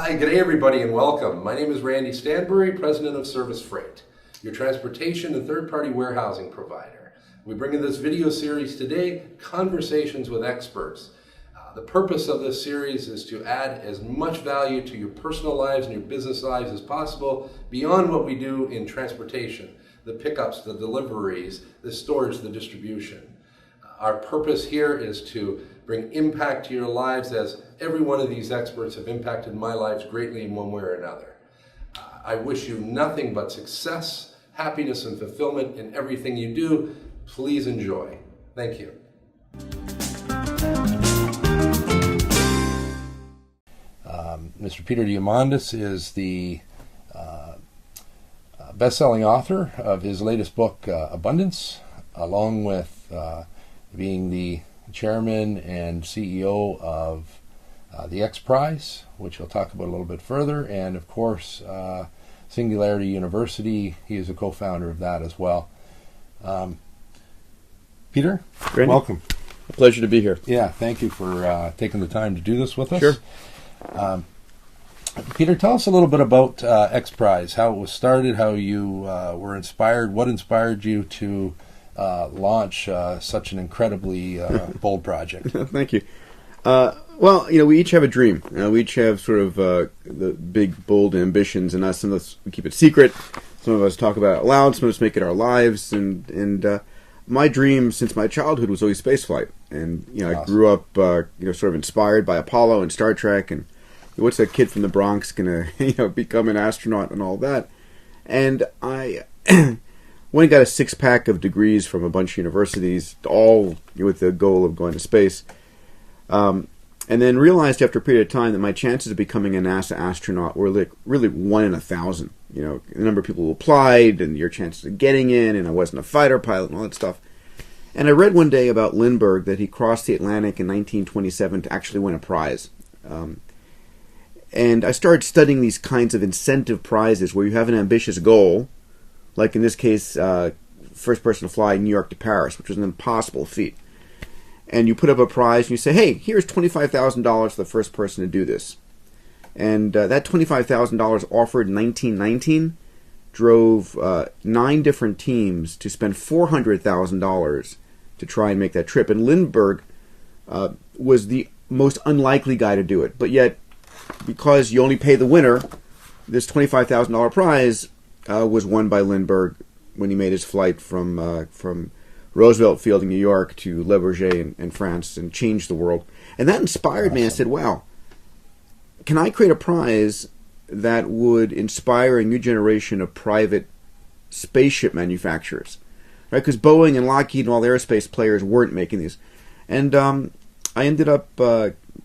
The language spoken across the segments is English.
Hi, good day everybody and welcome. My name is Randy Stanbury, President of Service Freight, your transportation and third-party warehousing provider. We bring in this video series today, Conversations with Experts. The purpose of this series is to add as much value to your personal lives and your business lives as possible beyond what we do in transportation, the pickups, the deliveries, the storage, the distribution. Our purpose here is to bring impact to your lives, as every one of these experts have impacted my lives greatly in one way or another. I wish you nothing but success, happiness, and fulfillment in everything you do. Please enjoy. Thank you. Mr. Peter Diamandis is the best-selling author of his latest book, Abundance, along with being the chairman and CEO of the X Prize, which we'll talk about a little bit further, and of course Singularity University. He is a co-founder of that as well. Peter, Randy, welcome. A pleasure to be here. Yeah, thank you for taking the time to do this with us. Sure. Peter, tell us a little bit about X Prize, how it was started, how you were inspired, what inspired you to launch such an incredibly bold project. Thank you. Well, we each have a dream. We each have sort of the big, bold ambitions, and some of us we keep it secret. Some of us talk about it out loud. Some of us make it our lives. And my dream since my childhood was always spaceflight. And Awesome. I grew up sort of inspired by Apollo and Star Trek. And what's that kid from the Bronx gonna become an astronaut and all that? And I went and got a 6-pack of degrees from a bunch of universities, all with the goal of going to space. And then realized after a period of time that my chances of becoming a NASA astronaut were really 1 in 1,000. The number of people who applied and your chances of getting in, and I wasn't a fighter pilot and all that stuff. And I read one day about Lindbergh that he crossed the Atlantic in 1927 to actually win a prize. And I started studying these kinds of incentive prizes where you have an ambitious goal, like in this case, first person to fly New York to Paris, which was an impossible feat. And you put up a prize and you say, hey, here's $25,000 for the first person to do this. And that $25,000 offered in 1919 drove 9 different teams to spend $400,000 to try and make that trip. And Lindbergh was the most unlikely guy to do it. But yet, because you only pay the winner, this $25,000 prize was won by Lindbergh when he made his flight from Roosevelt Field in New York to Le Bourget in France, and changed the world. And that inspired me. I said, wow, can I create a prize that would inspire a new generation of private spaceship manufacturers? Right? Because Boeing and Lockheed and all the aerospace players weren't making these. And I ended up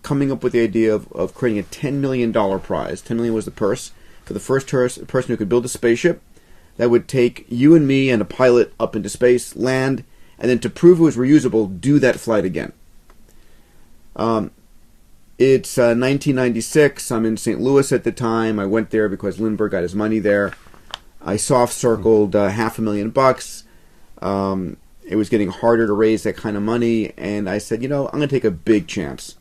coming up with the idea of creating a $10 million prize. $10 million was the purse for the first person who could build a spaceship that would take you and me and a pilot up into space, land, and then to prove it was reusable, do that flight again. It's 1996. I'm in St. Louis at the time. I went there because Lindbergh got his money there. I soft-circled $500,000. It was getting harder to raise that kind of money, and I said, I'm going to take a big chance.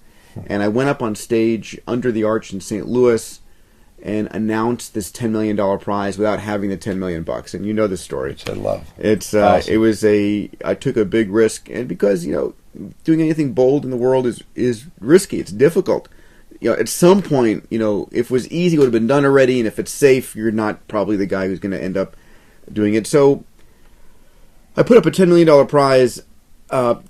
And I went up on stage under the arch in St. Louis and announced this $10 million prize without having the $10 million. And you know the story. Which I love. It's Awesome. I took a big risk, and because doing anything bold in the world is risky. It's difficult. At some point, if it was easy, it would have been done already, and if it's safe, you're not probably the guy who's going to end up doing it. So I put up a $10 million prize.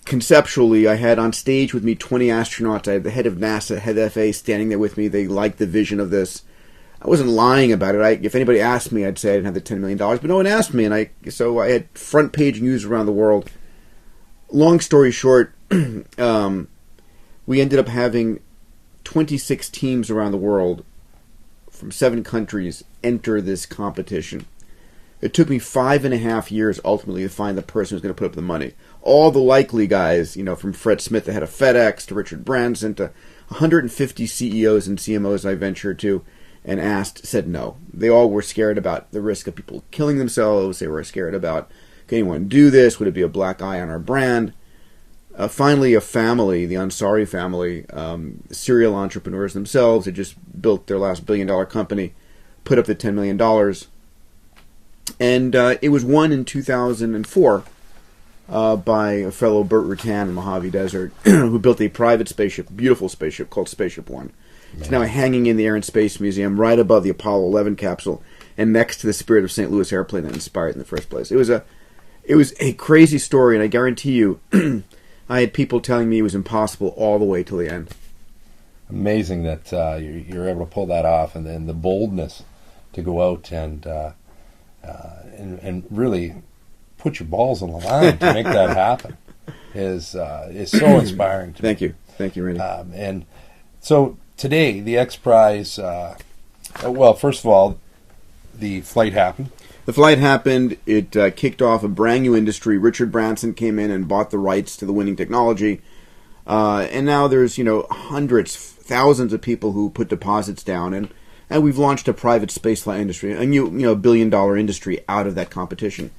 Conceptually, I had on stage with me 20 astronauts. I had the head of NASA, head of FAA standing there with me. They liked the vision of this. I wasn't lying about it. If anybody asked me, I'd say I didn't have the $10 million, but no one asked me, and so I had front page news around the world. Long story short, we ended up having 26 teams around the world from 7 countries enter this competition. It took me 5.5 years ultimately to find the person who's going to put up the money. All the likely guys, from Fred Smith, the head of FedEx, to Richard Branson, to 150 CEOs and CMOs I ventured to and asked, said no. They all were scared about the risk of people killing themselves. They were scared about, can anyone do this? Would it be a black eye on our brand? finally a family, the Ansari family, serial entrepreneurs themselves, had just built their last billion-dollar company, put up the $10 million. And it was won in 2004 by a fellow Burt Rutan in Mojave Desert, who built a private spaceship, beautiful spaceship called Spaceship One. It's now hanging in the Air and Space Museum right above the Apollo 11 capsule and next to the Spirit of St. Louis airplane that inspired it in the first place. It was a crazy story, and I guarantee you, I had people telling me it was impossible all the way till the end. Amazing that you're able to pull that off, and then the boldness to go out and really put your balls on the line to make that happen is so inspiring to me. Thank you, Randy. And so today, the X Prize. Well, first of all, the flight happened. The flight happened. It kicked off a brand new industry. Richard Branson came in and bought the rights to the winning technology. And now there's, hundreds, thousands of people who put deposits down. And we've launched a private spaceflight industry, a new, $1 billion industry out of that competition.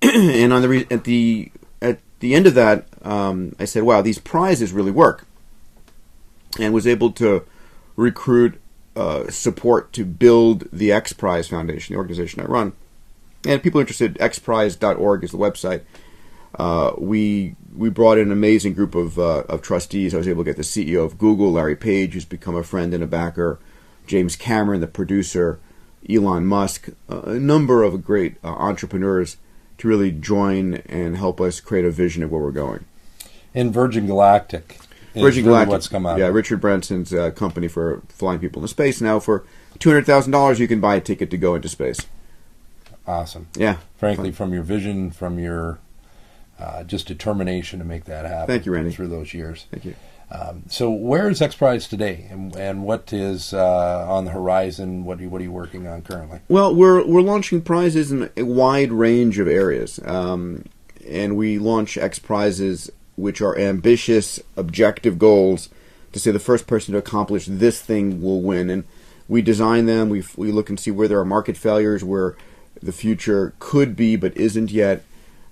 And at the end of that, I said, wow, these prizes really work. And was able to recruit support to build the X Prize Foundation, the organization I run. And people interested, xprize.org is the website. We brought in an amazing group of trustees. I was able to get the CEO of Google, Larry Page, who's become a friend and a backer, James Cameron, the producer, Elon Musk, a number of great entrepreneurs to really join and help us create a vision of where we're going. And Virgin Galactic is really what's come out. Yeah, Richard Branson's company for flying people into space. Now for $200,000 you can buy a ticket to go into space. Awesome. Yeah. Frankly, from your vision, from your just determination to make that happen. Thank you, Randy. Through those years. Thank you. So where is X Prize today, and what is on the horizon? What are you working on currently? Well, we're launching prizes in a wide range of areas, and we launch X Prizes, which are ambitious, objective goals to say the first person to accomplish this thing will win. And we design them. We look and see where there are market failures, where the future could be but isn't yet,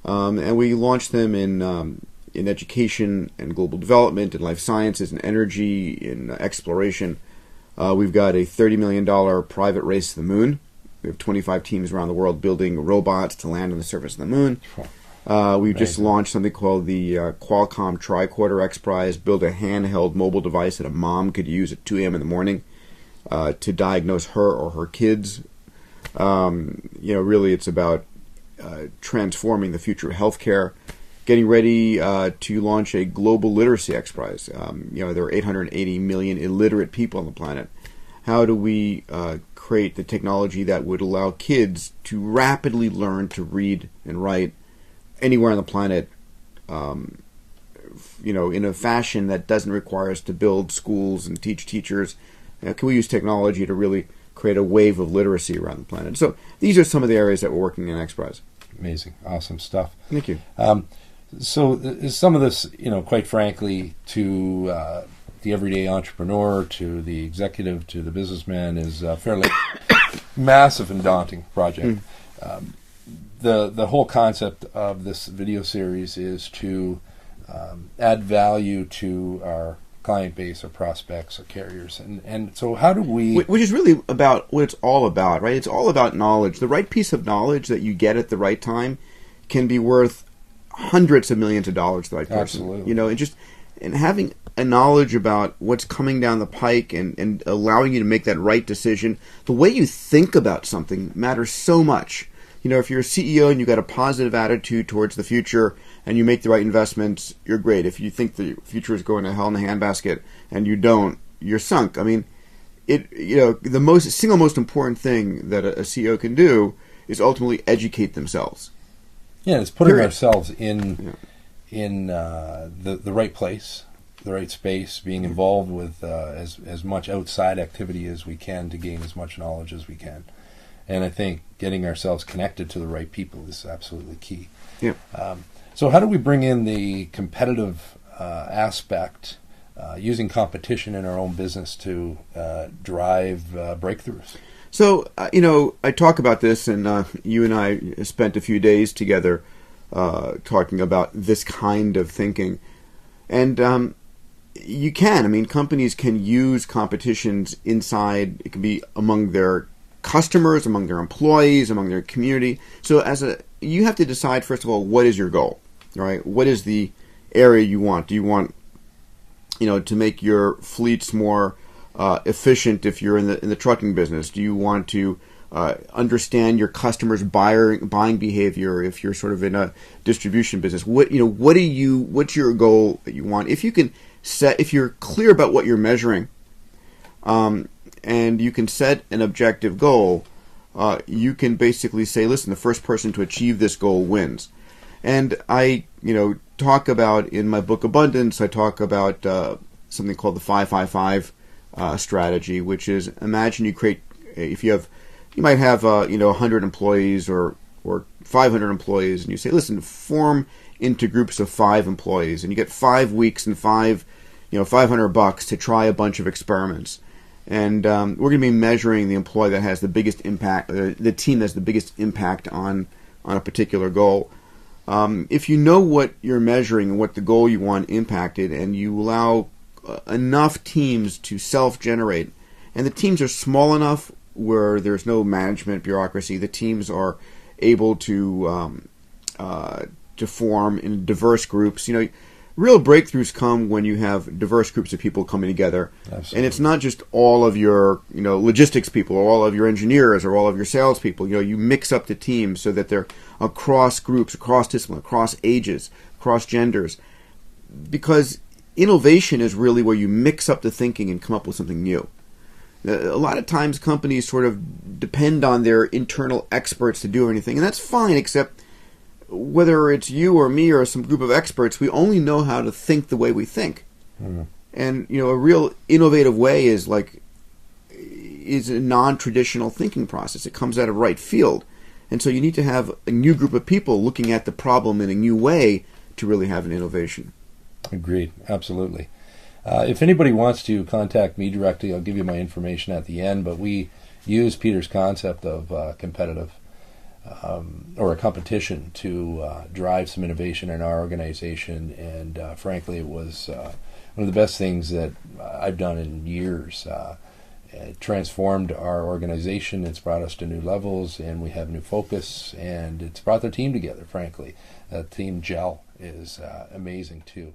and we launch them in education and global development, in life sciences, in energy, in exploration. We've got a $30 million private race to the moon. We have 25 teams around the world building robots to land on the surface of the moon. We've just launched something called the Qualcomm Tricorder X Prize, build a handheld mobile device that a mom could use at 2 a.m. in the morning to diagnose her or her kids. Really it's about transforming the future of healthcare, getting ready to launch a global literacy X Prize. There are 880 million illiterate people on the planet. How do we create the technology that would allow kids to rapidly learn to read and write anywhere on the planet, in a fashion that doesn't require us to build schools and teach teachers? Can we use technology to really create a wave of literacy around the planet? So these are some of the areas that we're working in X Prize. Amazing. Awesome stuff. Thank you. So some of this, quite frankly, to the everyday entrepreneur, to the executive, to the businessman, is a fairly massive and daunting project. The whole concept of this video series is to add value to our client base, our prospects, our carriers. And so how do we... Which is really about what it's all about, right? It's all about knowledge. The right piece of knowledge that you get at the right time can be worth hundreds of millions of dollars to the right person. Absolutely. And having a knowledge about what's coming down the pike and allowing you to make that right decision. The way you think about something matters so much. If you're a CEO and you've got a positive attitude towards the future and you make the right investments, you're great. If you think the future is going to hell in a handbasket and you don't, you're sunk. I mean, the single most important thing that a CEO can do is ultimately educate themselves. Yeah, it's putting ourselves in the right place, the right space, being involved with as much outside activity as we can to gain as much knowledge as we can. And I think getting ourselves connected to the right people is absolutely key. Yeah. So how do we bring in the competitive aspect, using competition in our own business to drive breakthroughs? So, I talk about this, and you and I spent a few days together talking about this kind of thinking. And you can. I mean, companies can use competitions inside. It can be among their customers, among their employees, among their community. So you have to decide, first of all, what is your goal, right? What is the area you want? Do you want, to make your fleets more efficient if you're in the trucking business? Do you want to understand your customers' buying behavior if you're sort of in a distribution business? What's your goal that you want? If you're clear about what you're measuring, and you can set an objective goal, you can basically say, listen, the first person to achieve this goal wins. And I, talk about in my book Abundance, I talk about something called the 5-5-5 strategy, which is, imagine you might have 100 employees or 500 employees, and you say, listen, form into groups of 5 employees, and you get 5 weeks and $500 to try a bunch of experiments. And we're going to be measuring the employee that has the biggest impact, the team that has the biggest impact on a particular goal. If you know what you're measuring and what the goal you want impacted, and you allow enough teams to self-generate, and the teams are small enough where there's no management bureaucracy, the teams are able to form in diverse groups. Real breakthroughs come when you have diverse groups of people coming together. Absolutely. And it's not just all of your logistics people or all of your engineers or all of your salespeople. You mix up the teams so that they're across groups, across disciplines, across ages, across genders. Because innovation is really where you mix up the thinking and come up with something new. A lot of times companies sort of depend on their internal experts to do anything, and that's fine, except whether it's you or me or some group of experts, we only know how to think the way we think. Mm. And a real innovative way is a non-traditional thinking process. It comes out of right field. And so you need to have a new group of people looking at the problem in a new way to really have an innovation. Agreed. Absolutely. If anybody wants to contact me directly, I'll give you my information at the end, but we use Peter's concept of competitive or a competition to drive some innovation in our organization, and frankly, it was one of the best things that I've done in years. It transformed our organization, it's brought us to new levels, and we have new focus, and it's brought the team together, frankly. That team gel is amazing, too.